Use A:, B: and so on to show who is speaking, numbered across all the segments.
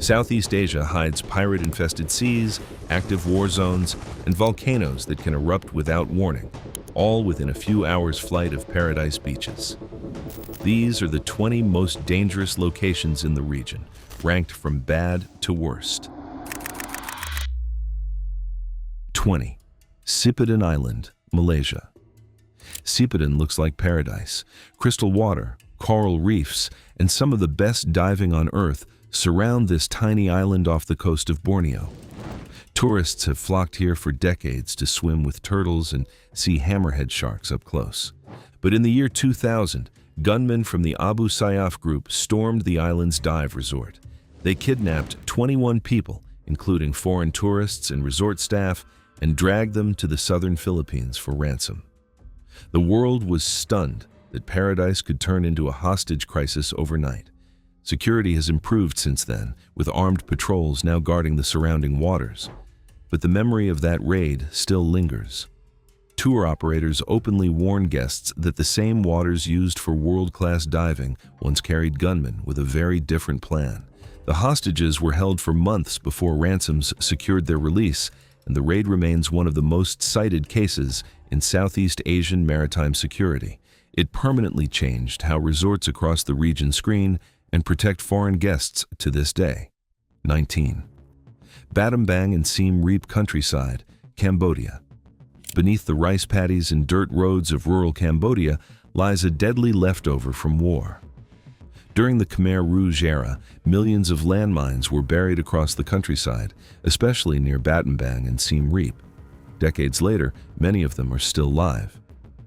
A: Southeast Asia hides pirate-infested seas, active war zones, and volcanoes that can erupt without warning, all within a few hours' flight of paradise beaches. These are the 20 most dangerous locations in the region, ranked from bad to worst. 20. Sipadan Island, Malaysia. Sipadan looks like paradise. Crystal water, coral reefs, and some of the best diving on Earth surround this tiny island off the coast of Borneo. Tourists have flocked here for decades to swim with turtles and see hammerhead sharks up close. But in the year 2000, gunmen from the Abu Sayyaf group stormed the island's dive resort. They kidnapped 21 people, including foreign tourists and resort staff, and dragged them to the southern Philippines for ransom. The world was stunned that paradise could turn into a hostage crisis overnight. Security has improved since then, with armed patrols now guarding the surrounding waters. But the memory of that raid still lingers. Tour operators openly warn guests that the same waters used for world-class diving once carried gunmen with a very different plan. The hostages were held for months before ransoms secured their release, and the raid remains one of the most cited cases in Southeast Asian maritime security. It permanently changed how resorts across the region screen and protect foreign guests to this day. 19. Battambang and Siem Reap countryside, Cambodia. Beneath the rice paddies and dirt roads of rural Cambodia lies a deadly leftover from war. During the Khmer Rouge era, millions of landmines were buried across the countryside, especially near Battambang and Siem Reap. Decades later, many of them are still live.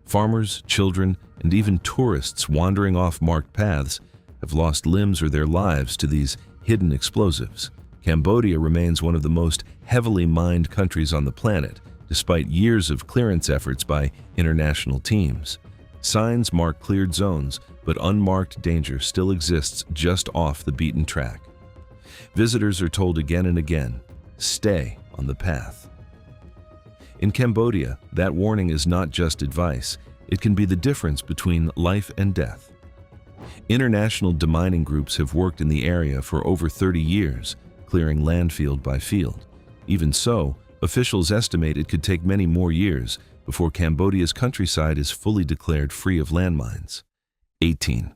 A: Farmers, children, and even tourists wandering off marked paths have lost limbs or their lives to these hidden explosives. Cambodia remains one of the most heavily mined countries on the planet, despite years of clearance efforts by international teams. Signs mark cleared zones, but unmarked danger still exists just off the beaten track. Visitors are told again and again, stay on the path. In Cambodia, that warning is not just advice, it can be the difference between life and death. International demining groups have worked in the area for over 30 years, clearing land field by field. Even so, officials estimate it could take many more years before Cambodia's countryside is fully declared free of landmines. 18.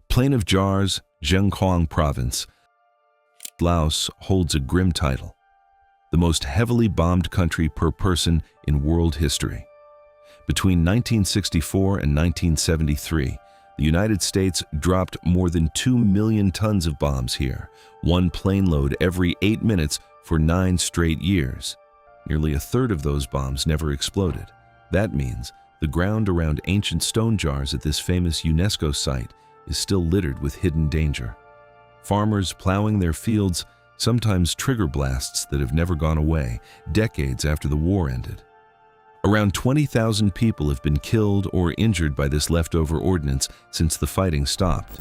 A: Plain of Jars, Zhengquang Province, Laos holds a grim title: the most heavily bombed country per person in world history. Between 1964 and 1973, the United States dropped more than 2 million tons of bombs here, one plane load every 8 minutes for 9 straight years. Nearly a third of those bombs never exploded. That means the ground around ancient stone jars at this famous UNESCO site is still littered with hidden danger. Farmers plowing their fields sometimes trigger blasts that have never gone away, decades after the war ended. Around 20,000 people have been killed or injured by this leftover ordnance since the fighting stopped.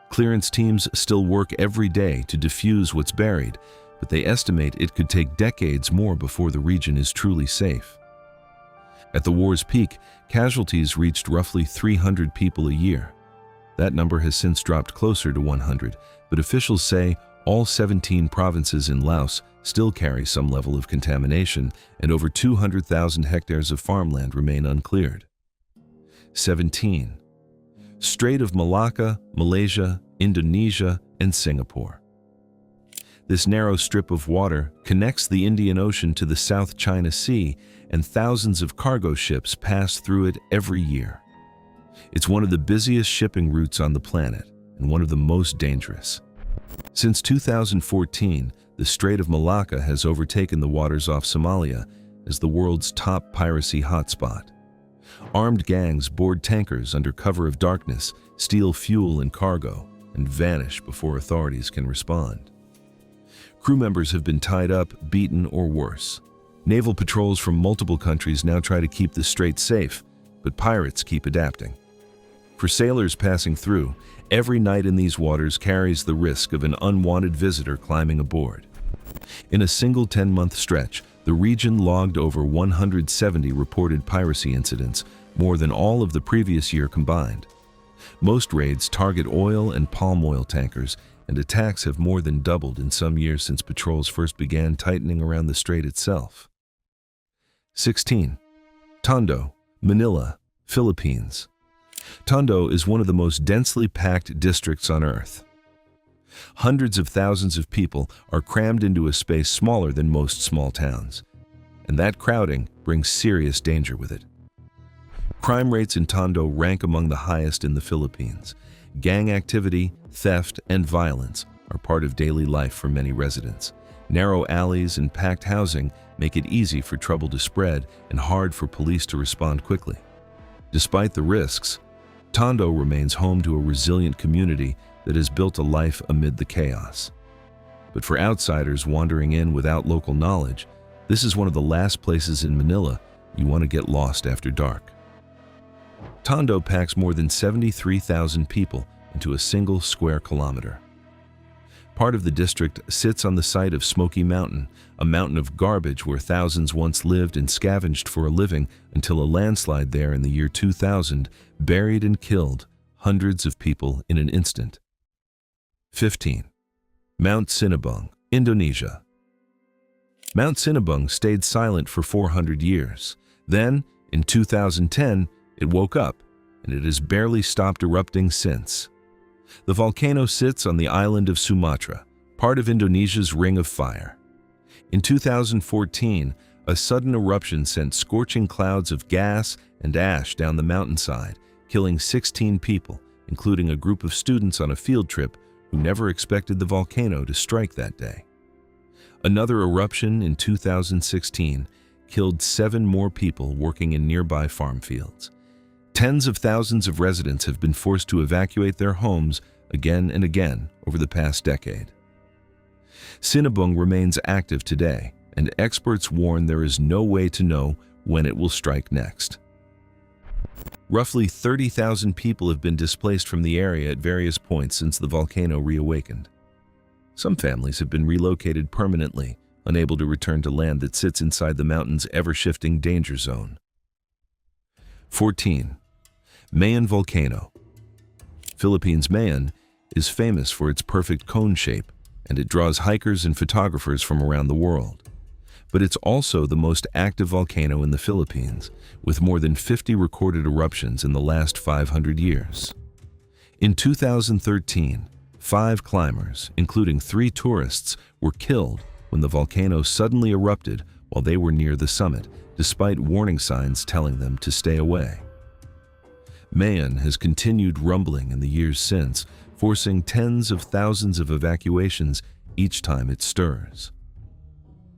A: Clearance teams still work every day to defuse what's buried, but they estimate it could take decades more before the region is truly safe. At the war's peak, casualties reached roughly 300 people a year. That number has since dropped closer to 100, but officials say all 17 provinces in Laos still carry some level of contamination, and over 200,000 hectares of farmland remain uncleared. 17. Strait of Malacca, Malaysia, Indonesia, and Singapore. This narrow strip of water connects the Indian Ocean to the South China Sea, and thousands of cargo ships pass through it every year. It's one of the busiest shipping routes on the planet, and one of the most dangerous. Since 2014, the Strait of Malacca has overtaken the waters off Somalia as the world's top piracy hotspot. Armed gangs board tankers under cover of darkness, steal fuel and cargo, and vanish before authorities can respond. Crew members have been tied up, beaten, or worse. Naval patrols from multiple countries now try to keep the strait safe, but pirates keep adapting. For sailors passing through, every night in these waters carries the risk of an unwanted visitor climbing aboard. In a single 10-month stretch, the region logged over 170 reported piracy incidents, more than all of the previous year combined. Most raids target oil and palm oil tankers, and attacks have more than doubled in some years since patrols first began tightening around the strait itself. 16. Tondo, Manila, Philippines. Tondo is one of the most densely packed districts on Earth. Hundreds of thousands of people are crammed into a space smaller than most small towns, and that crowding brings serious danger with it. Crime rates in Tondo rank among the highest in the Philippines. Gang activity, theft, and violence are part of daily life for many residents. Narrow alleys and packed housing make it easy for trouble to spread and hard for police to respond quickly. Despite the risks, Tondo remains home to a resilient community that has built a life amid the chaos. But for outsiders wandering in without local knowledge, this is one of the last places in Manila you want to get lost after dark. Tondo packs more than 73,000 people into a single square kilometer. Part of the district sits on the site of Smoky Mountain, a mountain of garbage where thousands once lived and scavenged for a living until a landslide there in the year 2000 buried and killed hundreds of people in an instant. 15. Mount Sinabung, Indonesia. Mount Sinabung stayed silent for 400 years. Then, in 2010, it woke up, and it has barely stopped erupting since. The volcano sits on the island of Sumatra, part of Indonesia's Ring of Fire. In 2014, a sudden eruption sent scorching clouds of gas and ash down the mountainside, killing 16 people, including a group of students on a field trip who never expected the volcano to strike that day. Another eruption in 2016 killed 7 more people working in nearby farm fields. Tens of thousands of residents have been forced to evacuate their homes again and again over the past decade. Sinabung remains active today, and experts warn there is no way to know when it will strike next. Roughly 30,000 people have been displaced from the area at various points since the volcano reawakened. Some families have been relocated permanently, unable to return to land that sits inside the mountain's ever-shifting danger zone. 14. Mayon Volcano. Philippines' Mayon is famous for its perfect cone shape, and it draws hikers and photographers from around the world. But it's also the most active volcano in the Philippines, with more than 50 recorded eruptions in the last 500 years. In 2013, 5 climbers, including 3 tourists, were killed when the volcano suddenly erupted while they were near the summit, despite warning signs telling them to stay away. Mayon has continued rumbling in the years since, forcing tens of thousands of evacuations each time it stirs.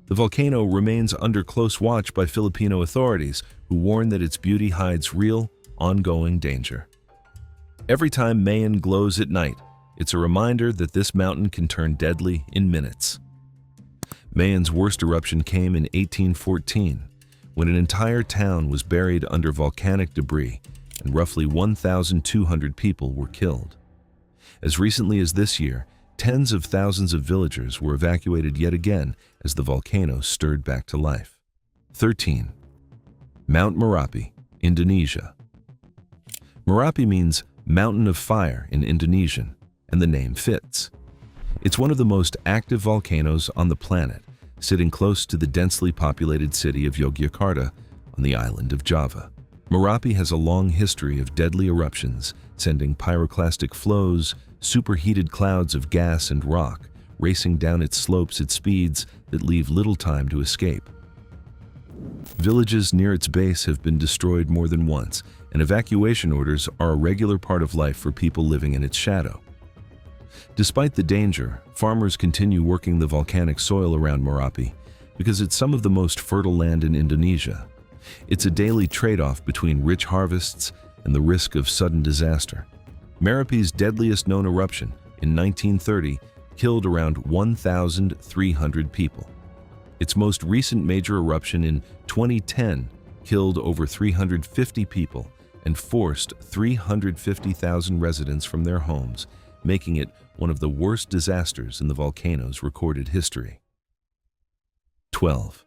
A: The volcano remains under close watch by Filipino authorities, who warn that its beauty hides real, ongoing danger. Every time Mayon glows at night, it's a reminder that this mountain can turn deadly in minutes. Mayon's worst eruption came in 1814, when an entire town was buried under volcanic debris and roughly 1,200 people were killed. As recently as this year, tens of thousands of villagers were evacuated yet again as the volcano stirred back to life. 13. Mount Merapi, Indonesia. Merapi means Mountain of Fire in Indonesian, and the name fits. It's one of the most active volcanoes on the planet, sitting close to the densely populated city of Yogyakarta on the island of Java. Merapi has a long history of deadly eruptions, sending pyroclastic flows, superheated clouds of gas and rock, racing down its slopes at speeds that leave little time to escape. Villages near its base have been destroyed more than once, and evacuation orders are a regular part of life for people living in its shadow. Despite the danger, farmers continue working the volcanic soil around Merapi because it's some of the most fertile land in Indonesia. It's a daily trade-off between rich harvests and the risk of sudden disaster. Merapi's deadliest known eruption in 1930 killed around 1,300 people. Its most recent major eruption in 2010 killed over 350 people and forced 350,000 residents from their homes, making it one of the worst disasters in the volcano's recorded history. 12.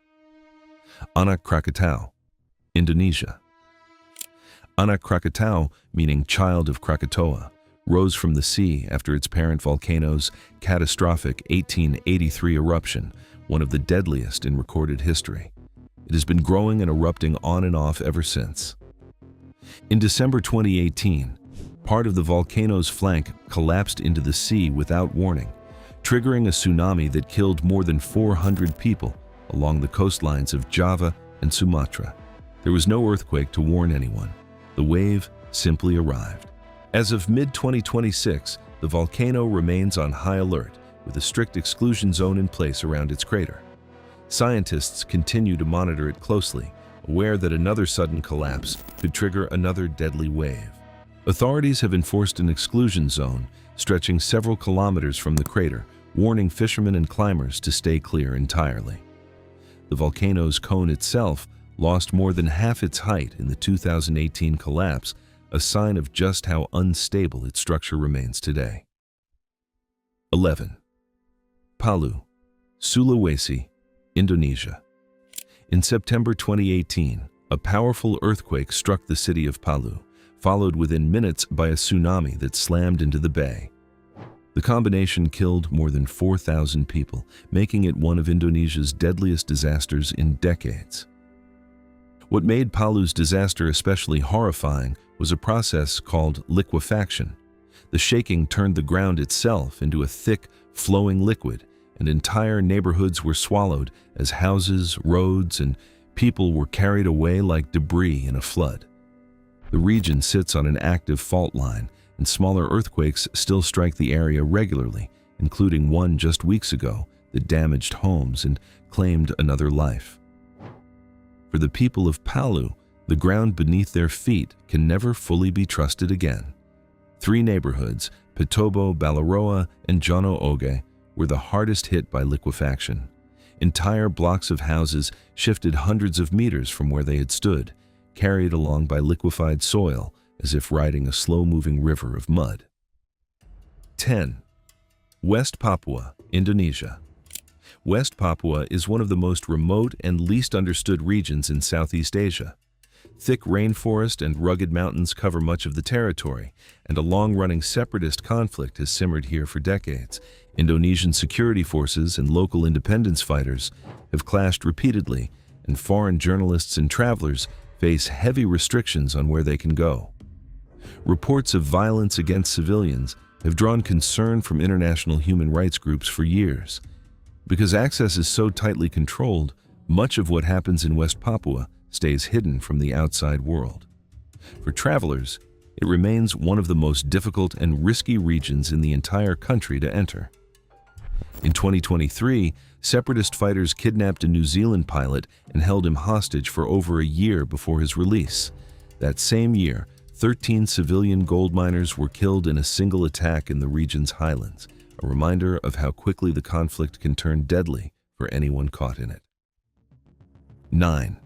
A: Anak Krakatau, Indonesia. Anak Krakatau, meaning child of Krakatoa, rose from the sea after its parent volcano's catastrophic 1883 eruption, one of the deadliest in recorded history. It has been growing and erupting on and off ever since. In December 2018, part of the volcano's flank collapsed into the sea without warning, triggering a tsunami that killed more than 400 people along the coastlines of Java and Sumatra. There was no earthquake to warn anyone. The wave simply arrived. As of mid-2026, the volcano remains on high alert, with a strict exclusion zone in place around its crater. Scientists continue to monitor it closely, aware that another sudden collapse could trigger another deadly wave. Authorities have enforced an exclusion zone stretching several kilometers from the crater, warning fishermen and climbers to stay clear entirely. The volcano's cone itself lost more than half its height in the 2018 collapse, a sign of just how unstable its structure remains today. 11. Palu, Sulawesi, Indonesia. In September 2018, a powerful earthquake struck the city of Palu, followed within minutes by a tsunami that slammed into the bay. The combination killed more than 4,000 people, making it one of Indonesia's deadliest disasters in decades. What made Palu's disaster especially horrifying was a process called liquefaction. The shaking turned the ground itself into a thick, flowing liquid, and entire neighborhoods were swallowed as houses, roads, and people were carried away like debris in a flood. The region sits on an active fault line, and smaller earthquakes still strike the area regularly, including one just weeks ago that damaged homes and claimed another life. For the people of Palu, the ground beneath their feet can never fully be trusted again. 3 neighborhoods, Petobo, Balaroa, and Jono Oge, were the hardest hit by liquefaction. Entire blocks of houses shifted hundreds of meters from where they had stood, carried along by liquefied soil as if riding a slow-moving river of mud. 10. West Papua, Indonesia. West Papua is one of the most remote and least understood regions in Southeast Asia. Thick rainforest and rugged mountains cover much of the territory, and a long-running separatist conflict has simmered here for decades. Indonesian security forces and local independence fighters have clashed repeatedly, and foreign journalists and travelers face heavy restrictions on where they can go. Reports of violence against civilians have drawn concern from international human rights groups for years. Because access is so tightly controlled, much of what happens in West Papua stays hidden from the outside world. For travelers, it remains one of the most difficult and risky regions in the entire country to enter. In 2023, separatist fighters kidnapped a New Zealand pilot and held him hostage for over a year before his release. That same year, 13 civilian gold miners were killed in a single attack in the region's highlands, a reminder of how quickly the conflict can turn deadly for anyone caught in it. 9.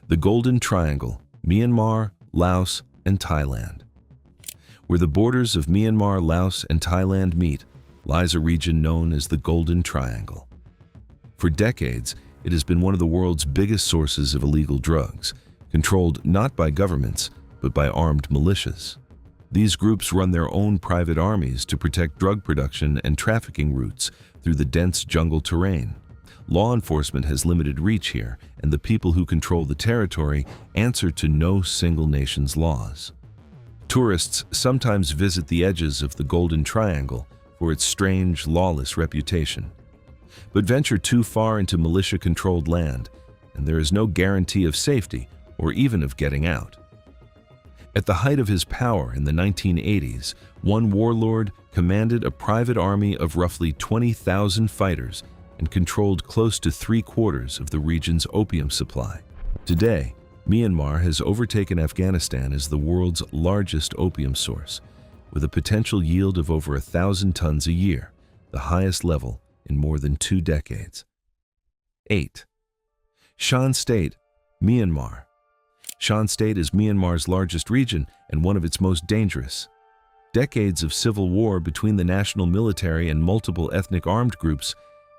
A: The Golden Triangle, Myanmar, Laos, and Thailand. Where the borders of Myanmar, Laos, and Thailand meet, lies a region known as the Golden Triangle. For decades, it has been one of the world's biggest sources of illegal drugs, controlled not by governments, but by armed militias. These groups run their own private armies to protect drug production and trafficking routes through the dense jungle terrain. Law enforcement has limited reach here, and the people who control the territory answer to no single nation's laws. Tourists sometimes visit the edges of the Golden Triangle for its strange, lawless reputation. But venture too far into militia-controlled land, and there is no guarantee of safety or even of getting out. At the height of his power in the 1980s, one warlord commanded a private army of roughly 20,000 fighters and controlled close to 3/4 of the region's opium supply. Today, Myanmar has overtaken Afghanistan as the world's largest opium source, with a potential yield of over 1,000 tons a year, the highest level in more than 2 decades. 8. Shan State, Myanmar. Shan State is Myanmar's largest region and one of its most dangerous. Decades of civil war between the national military and multiple ethnic armed groups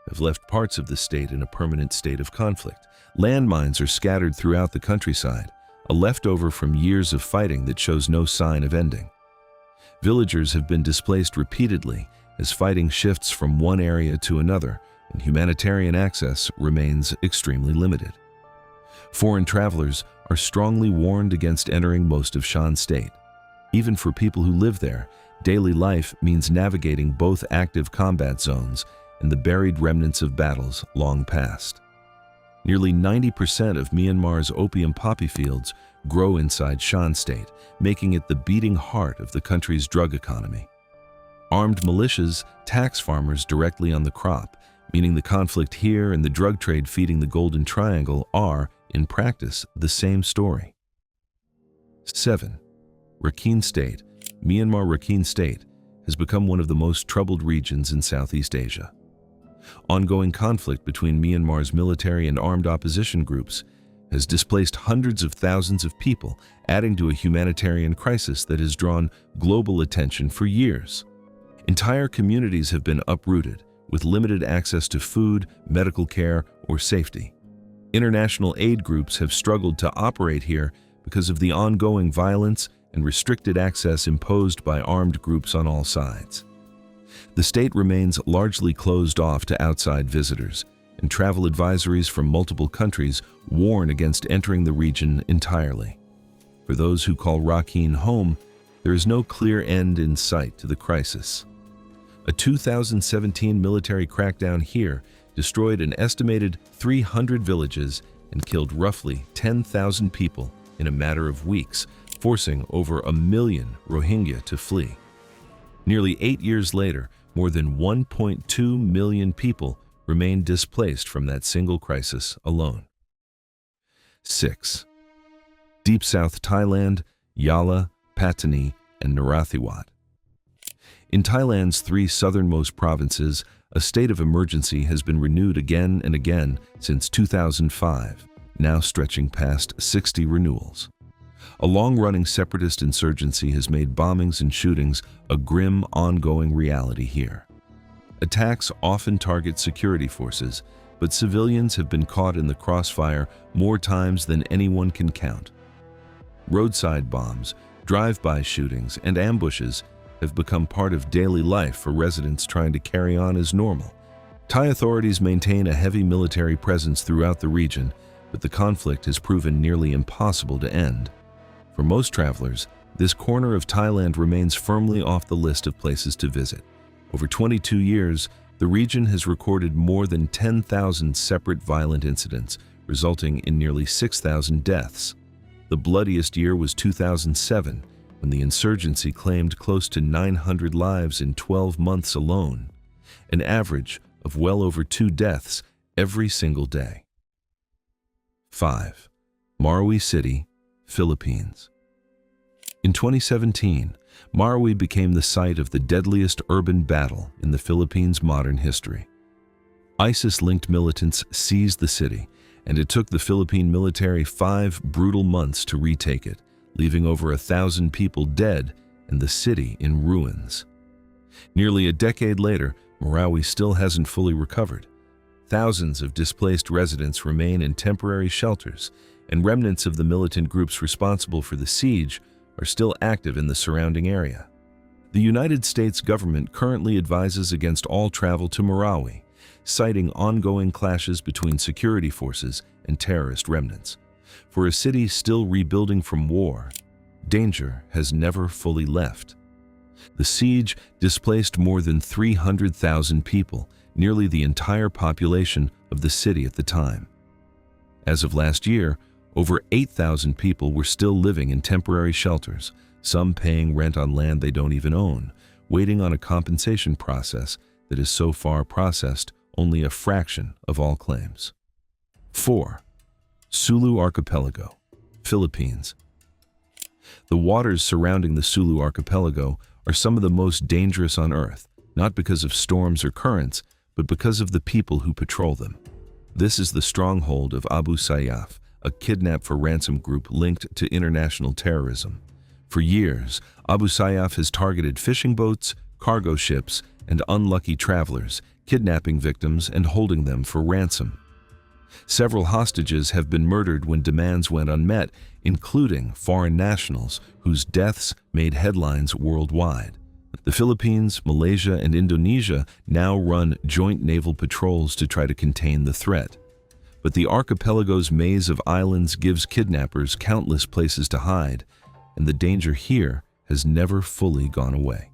A: have left parts of the state in a permanent state of conflict. Landmines are scattered throughout the countryside, a leftover from years of fighting that shows no sign of ending. Villagers have been displaced repeatedly as fighting shifts from one area to another, and humanitarian access remains extremely limited. Foreign travelers are strongly warned against entering most of Shan State. Even for people who live there, daily life means navigating both active combat zones and the buried remnants of battles long past. Nearly 90% of Myanmar's opium poppy fields grow inside Shan State, making it the beating heart of the country's drug economy. Armed militias tax farmers directly on the crop, meaning the conflict here and the drug trade feeding the Golden Triangle are, in practice, the same story. 7. Rakhine State. Myanmar Rakhine State has become one of the most troubled regions in Southeast Asia. Ongoing conflict between Myanmar's military and armed opposition groups has displaced hundreds of thousands of people, adding to a humanitarian crisis that has drawn global attention for years. Entire communities have been uprooted, with limited access to food, medical care, or safety. International aid groups have struggled to operate here because of the ongoing violence and restricted access imposed by armed groups on all sides. The state remains largely closed off to outside visitors, and travel advisories from multiple countries warn against entering the region entirely. For those who call Rakhine home, there is no clear end in sight to the crisis. A 2017 military crackdown here destroyed an estimated 300 villages and killed roughly 10,000 people in a matter of weeks, forcing over 1 million Rohingya to flee. Nearly 8 years later, more than 1.2 million people remain displaced from that single crisis alone. 6. Deep South Thailand, Yala, Pattani, and Narathiwat. In Thailand's 3 southernmost provinces, a state of emergency has been renewed again and again since 2005, now stretching past 60 renewals. A long-running separatist insurgency has made bombings and shootings a grim, ongoing reality here. Attacks often target security forces, but civilians have been caught in the crossfire more times than anyone can count. Roadside bombs, drive-by shootings, and ambushes have become part of daily life for residents trying to carry on as normal. Thai authorities maintain a heavy military presence throughout the region, but the conflict has proven nearly impossible to end. For most travelers, this corner of Thailand remains firmly off the list of places to visit. Over 22 years, the region has recorded more than 10,000 separate violent incidents, resulting in nearly 6,000 deaths. The bloodiest year was 2007, when the insurgency claimed close to 900 lives in 12 months alone, an average of well over 2 deaths every single day. 5. Marawi City, Philippines. In 2017, Marawi became the site of the deadliest urban battle in the Philippines' modern history. ISIS-linked militants seized the city, and it took the Philippine military 5 brutal months to retake it, leaving over 1,000 people dead and the city in ruins. Nearly a decade later, Marawi still hasn't fully recovered. Thousands of displaced residents remain in temporary shelters, and remnants of the militant groups responsible for the siege are still active in the surrounding area. The United States government currently advises against all travel to Marawi, citing ongoing clashes between security forces and terrorist remnants. For a city still rebuilding from war, danger has never fully left. The siege displaced more than 300,000 people, nearly the entire population of the city at the time. As of last year, over 8,000 people were still living in temporary shelters, some paying rent on land they don't even own, waiting on a compensation process that has so far processed only a fraction of all claims. 4. Sulu Archipelago, Philippines. The waters surrounding the Sulu Archipelago are some of the most dangerous on Earth, not because of storms or currents, but because of the people who patrol them. This is the stronghold of Abu Sayyaf, a kidnap-for-ransom group linked to international terrorism. For years, Abu Sayyaf has targeted fishing boats, cargo ships, and unlucky travelers, kidnapping victims and holding them for ransom. Several hostages have been murdered when demands went unmet, including foreign nationals whose deaths made headlines worldwide. The Philippines, Malaysia, and Indonesia now run joint naval patrols to try to contain the threat. But the archipelago's maze of islands gives kidnappers countless places to hide, and the danger here has never fully gone away.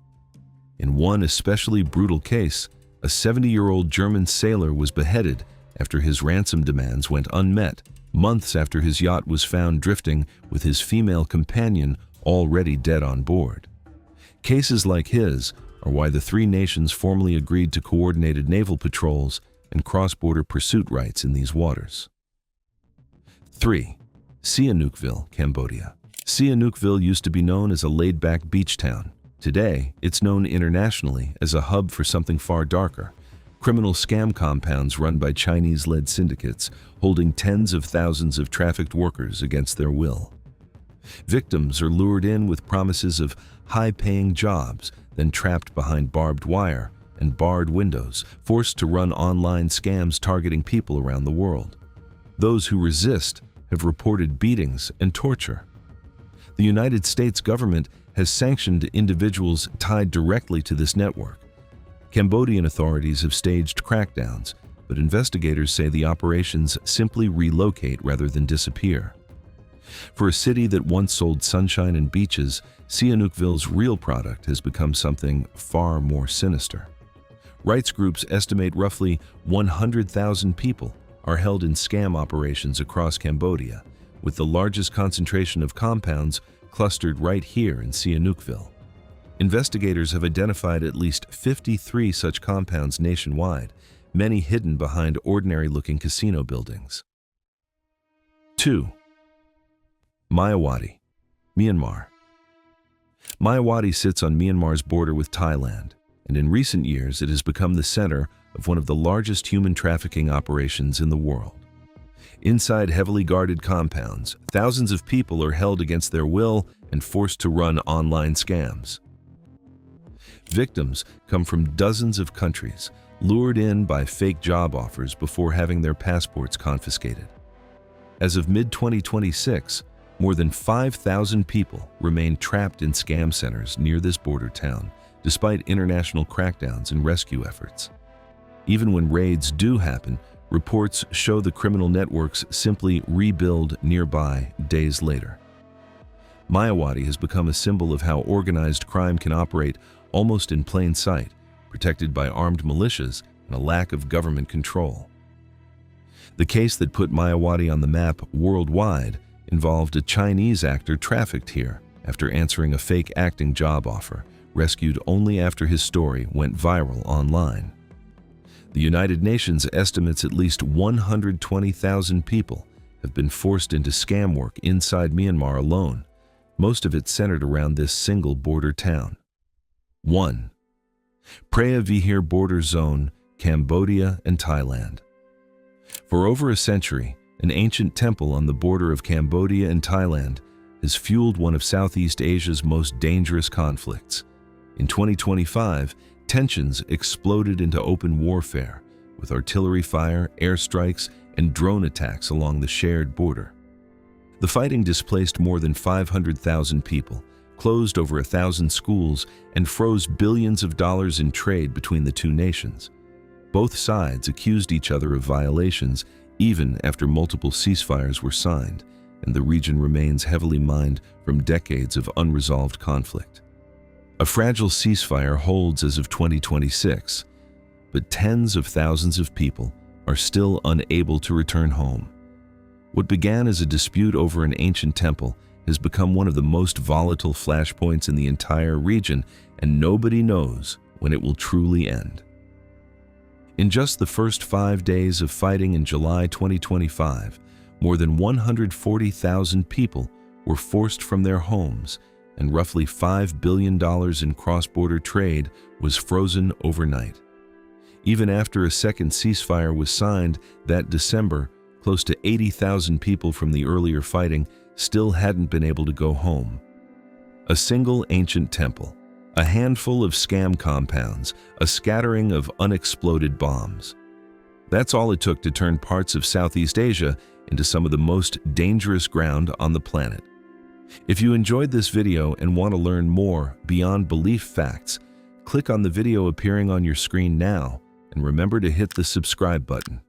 A: In one especially brutal case, a 70-year-old German sailor was beheaded after his ransom demands went unmet, months after his yacht was found drifting with his female companion already dead on board. Cases like his are why the three nations formally agreed to coordinated naval patrols and cross-border pursuit rights in these waters. 3. Sihanoukville, Cambodia. Sihanoukville used to be known as a laid-back beach town. Today, it's known internationally as a hub for something far darker: criminal scam compounds run by Chinese-led syndicates holding tens of thousands of trafficked workers against their will. Victims are lured in with promises of high-paying jobs, then trapped behind barbed wire and barred windows, forced to run online scams targeting people around the world. Those who resist have reported beatings and torture. The United States government has sanctioned individuals tied directly to this network. Cambodian authorities have staged crackdowns, but investigators say the operations simply relocate rather than disappear. For a city that once sold sunshine and beaches, Sihanoukville's real product has become something far more sinister. Rights groups estimate roughly 100,000 people are held in scam operations across Cambodia, with the largest concentration of compounds clustered right here in Sihanoukville. Investigators have identified at least 53 such compounds nationwide, many hidden behind ordinary-looking casino buildings. 2. Myawaddy, Myanmar. Myawaddy sits on Myanmar's border with Thailand, and in recent years it has become the center of one of the largest human trafficking operations in the world. Inside heavily guarded compounds, thousands of people are held against their will and forced to run online scams. Victims come from dozens of countries, lured in by fake job offers before having their passports confiscated. As of mid-2026, more than 5,000 people remain trapped in scam centers near this border town, despite international crackdowns and rescue efforts. Even when raids do happen, reports show the criminal networks simply rebuild nearby days later. Myawaddy has become a symbol of how organized crime can operate almost in plain sight, protected by armed militias and a lack of government control. The case that put Myawaddy on the map worldwide involved a Chinese actor trafficked here after answering a fake acting job offer, rescued only after his story went viral online. The United Nations estimates at least 120,000 people have been forced into scam work inside Myanmar alone, most of it centered around this single border town. 1. Preah Vihear border zone, Cambodia and Thailand. For over a century, an ancient temple on the border of Cambodia and Thailand has fueled one of Southeast Asia's most dangerous conflicts. In 2025, tensions exploded into open warfare, with artillery fire, airstrikes, and drone attacks along the shared border. The fighting displaced more than 500,000 people, closed over 1,000 schools, and froze billions of dollars in trade between the two nations. Both sides accused each other of violations even after multiple ceasefires were signed, and the region remains heavily mined from decades of unresolved conflict. A fragile ceasefire holds as of 2026, but tens of thousands of people are still unable to return home. What began as a dispute over an ancient temple has become one of the most volatile flashpoints in the entire region, and nobody knows when it will truly end. In just the first 5 days of fighting in July 2025, more than 140,000 people were forced from their homes, and roughly $5 billion in cross-border trade was frozen overnight. Even after a second ceasefire was signed that December, close to 80,000 people from the earlier fighting still hadn't been able to go home. A single ancient temple, a handful of scam compounds, a scattering of unexploded bombs. That's all it took to turn parts of Southeast Asia into some of the most dangerous ground on the planet. If you enjoyed this video and want to learn more beyond belief facts, click on the video appearing on your screen now and remember to hit the subscribe button.